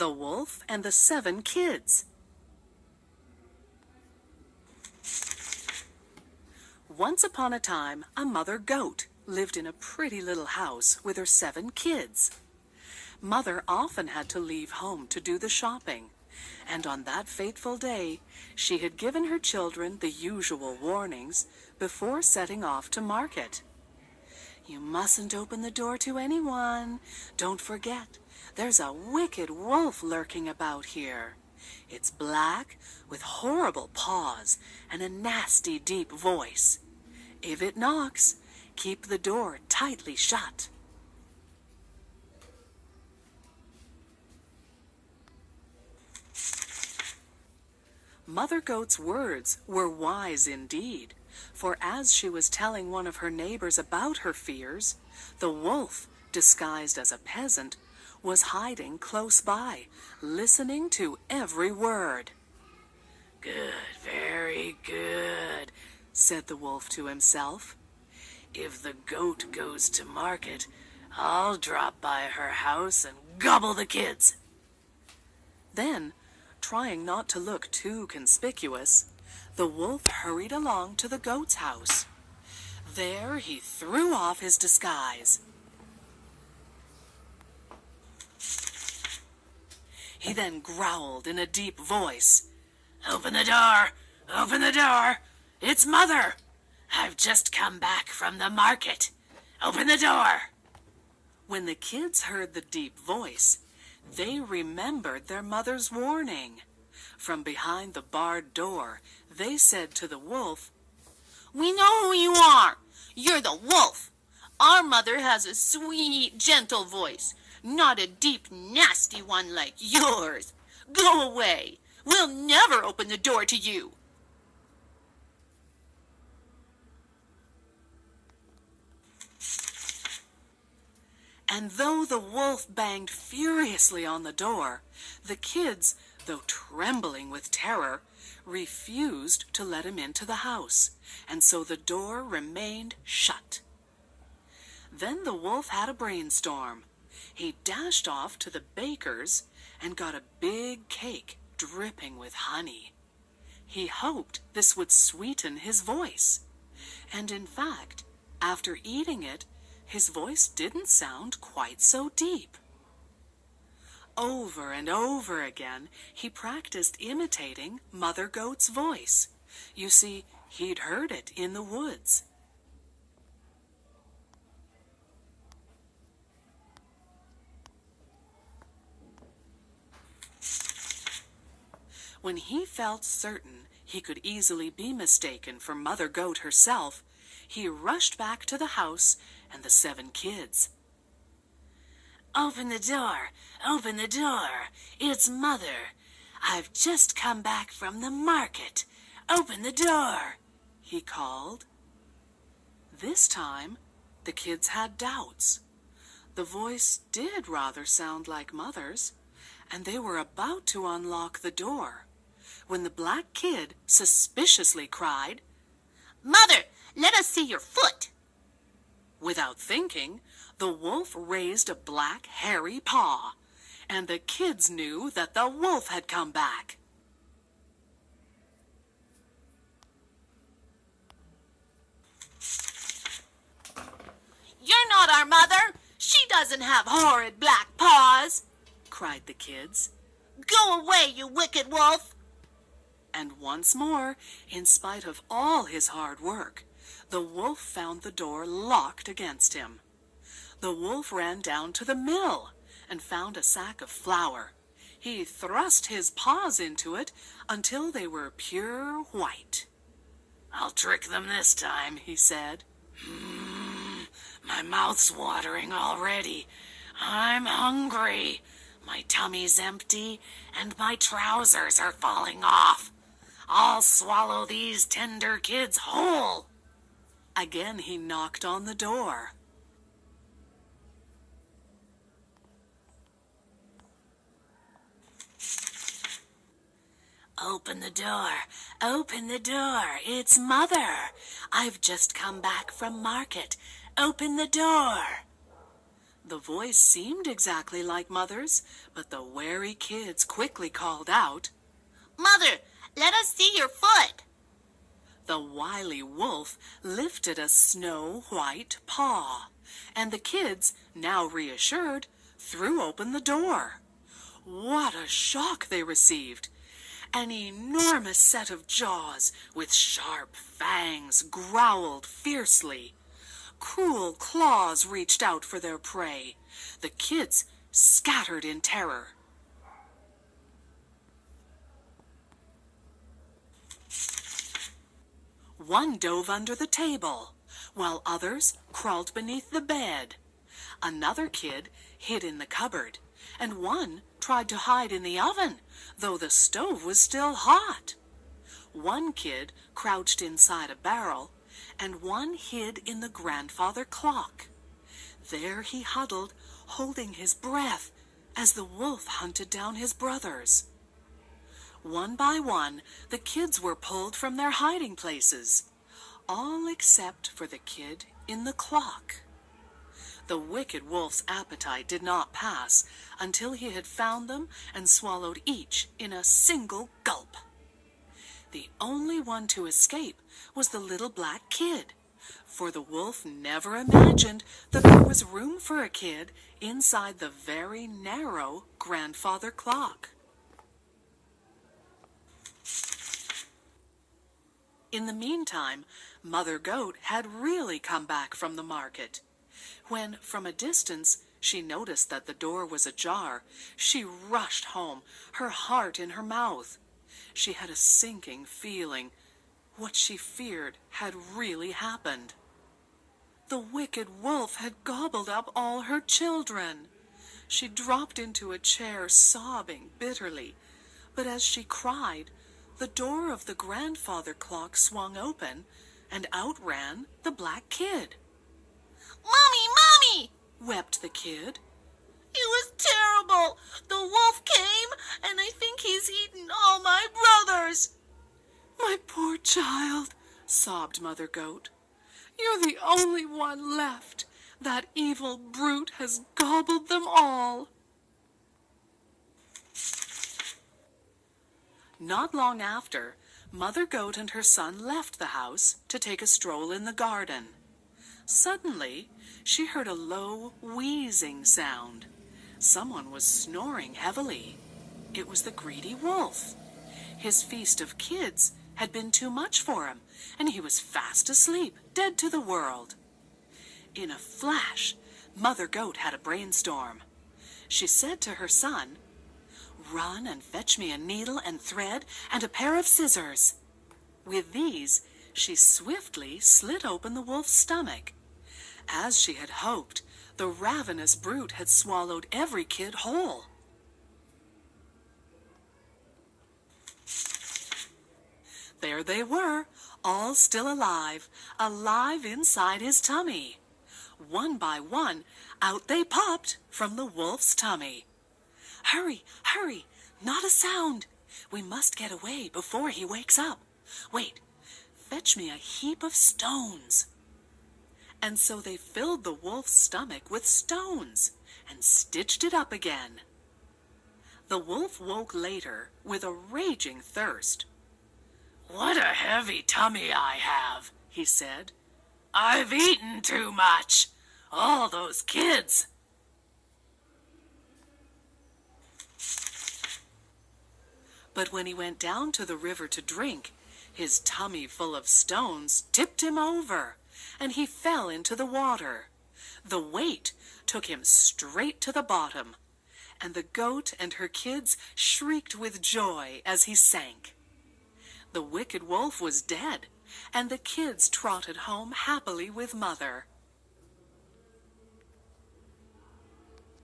The Wolf and the 7 Kids. Once upon a time, a mother goat lived in a pretty little house with her 7 kids. Mother often had to leave home to do the shopping, and on that fateful day, she had given her children the usual warnings before setting off to market. You mustn't open the door to anyone. Don't forget, there's a wicked wolf lurking about here. It's black, with horrible paws and a nasty deep voice. If it knocks, keep the door tightly shut. Mother Goat's words were wise indeed, for as she was telling one of her neighbors about her fears, the wolf, disguised as a peasant, was hiding close by, listening to every word. "Good, very good," said the wolf to himself. "If the goat goes to market, I'll drop by her house and gobble the kids." Then, trying not to look too conspicuous, the wolf hurried along to the goat's house. There he threw off his disguise. He then growled in a deep voice, "Open the door! Open the door! It's Mother! I've just come back from the market. Open the door!" When the kids heard the deep voice, they remembered their mother's warning. From behind the barred door, they said to the wolf, "We know who you are. You're the wolf. Our mother has a sweet, gentle voice, not a deep, nasty one like yours. Go away. We'll never open the door to you." And though the wolf banged furiously on the door, the kids, though trembling with terror, refused to let him into the house, and so the door remained shut. Then the wolf had a brainstorm. He dashed off to the baker's and got a big cake dripping with honey. He hoped this would sweeten his voice, and in fact, after eating it, his voice didn't sound quite so deep. Over and over again, he practiced imitating Mother Goat's voice. You see, he'd heard it in the woods. When he felt certain he could easily be mistaken for Mother Goat herself, he rushed back to the house and the 7 kids. "Open the door! Open the door! It's Mother! I've just come back from the market! Open the door!" he called. This time, the kids had doubts. The voice did rather sound like Mother's, and they were about to unlock the door, when the black kid suspiciously cried, "Mother, let us see your foot!" Without thinking, the wolf raised a black, hairy paw, and the kids knew that the wolf had come back. "You're not our mother! She doesn't have horrid black paws!" cried the kids. "Go away, you wicked wolf!" And once more, in spite of all his hard work, the wolf found the door locked against him. The wolf ran down to the mill and found a sack of flour. He thrust his paws into it until they were pure white. "I'll trick them this time," he said. My mouth's watering already. I'm hungry. My tummy's empty, and my trousers are falling off. I'll swallow these tender kids whole." Again he knocked on the door. "Open the door, open the door, it's Mother. I've just come back from market. Open the door." The voice seemed exactly like Mother's, but the wary kids quickly called out, "Mother, let us see your foot." The wily wolf lifted a snow-white paw, and the kids, now reassured, threw open the door. What a shock they received! An enormous set of jaws with sharp fangs growled fiercely. Cruel claws reached out for their prey. The kids scattered in terror. One dove under the table, while others crawled beneath the bed. Another kid hid in the cupboard, and one tried to hide in the oven, though the stove was still hot. One kid crouched inside a barrel, and one hid in the grandfather clock. There he huddled, holding his breath, as the wolf hunted down his brothers. One by one, the kids were pulled from their hiding places, all except for the kid in the clock. The wicked wolf's appetite did not pass until he had found them and swallowed each in a single gulp. The only one to escape was the little black kid, for the wolf never imagined that there was room for a kid inside the very narrow grandfather clock. In the meantime, Mother Goat had really come back from the market. When, from a distance, she noticed that the door was ajar, she rushed home, her heart in her mouth. She had a sinking feeling. What she feared had really happened. The wicked wolf had gobbled up all her children. She dropped into a chair, sobbing bitterly. But as she cried, the door of the grandfather clock swung open, and out ran the black kid. "Mommy, Mommy!" wept the kid. "It was terrible. The wolf came, and I think he's eaten all my brothers." My poor child, sobbed Mother Goat. You're the only one left. That evil brute has gobbled them all. Not long after, Mother Goat and her son left the house to take a stroll in the garden. Suddenly, she heard a low, wheezing sound. Someone was snoring heavily. It was the greedy wolf. His feast of kids had been too much for him, and he was fast asleep, dead to the world. In a flash, Mother Goat had a brainstorm. She said to her son, "Run and fetch me a needle and thread and a pair of scissors." With these, she swiftly slit open the wolf's stomach. As she had hoped, the ravenous brute had swallowed every kid whole. There they were, all still alive, alive inside his tummy. One by one, out they popped from the wolf's tummy. "Hurry, hurry, not a sound. We must get away before he wakes up. Wait, fetch me a heap of stones." And so they filled the wolf's stomach with stones and stitched it up again. The wolf woke later with a raging thirst. "What a heavy tummy I have," he said. "I've eaten too much. All those kids." But when he went down to the river to drink, his tummy full of stones tipped him over, and he fell into the water. The weight took him straight to the bottom, and the goat and her kids shrieked with joy as he sank. The wicked wolf was dead, and the kids trotted home happily with Mother.